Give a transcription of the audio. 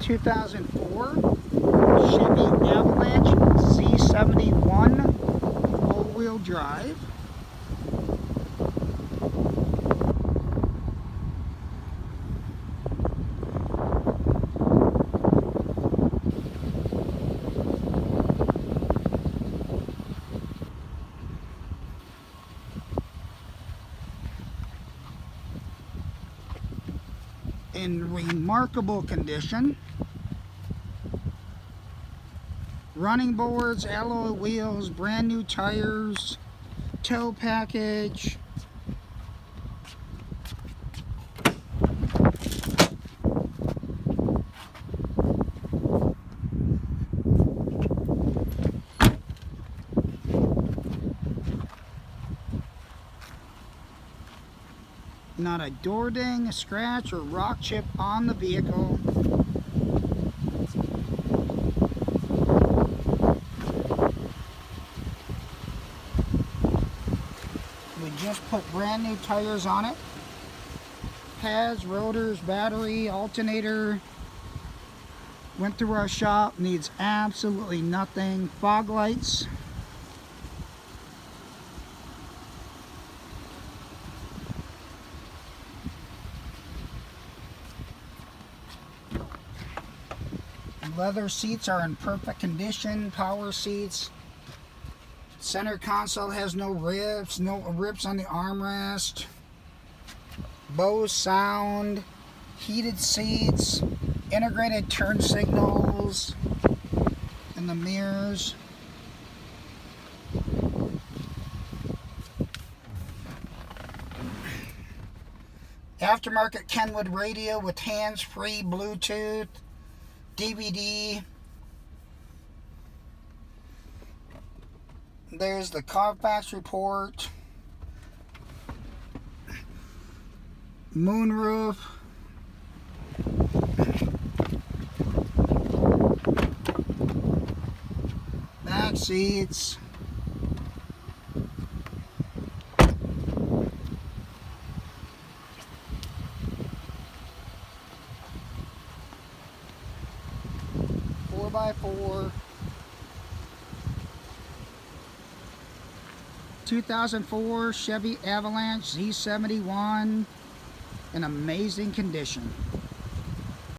2004 Chevy Avalanche Z71 all-wheel drive. In remarkable condition. Running boards, alloy wheels, brand new tires, tow package. Not a door ding, a scratch, or rock chip on the vehicle. We just put brand new tires on it. Pads, rotors, battery, alternator. Went through our shop, needs absolutely nothing. Fog lights. Leather seats are in perfect condition. Power seats. Center console has no rips on the armrest. Bose sound. Heated seats. Integrated turn signals in the mirrors. Aftermarket Kenwood radio with hands-free Bluetooth. DVD. There's the Carfax report. Moonroof. Back seats. By 4 2004 Chevy Avalanche Z71 in amazing condition.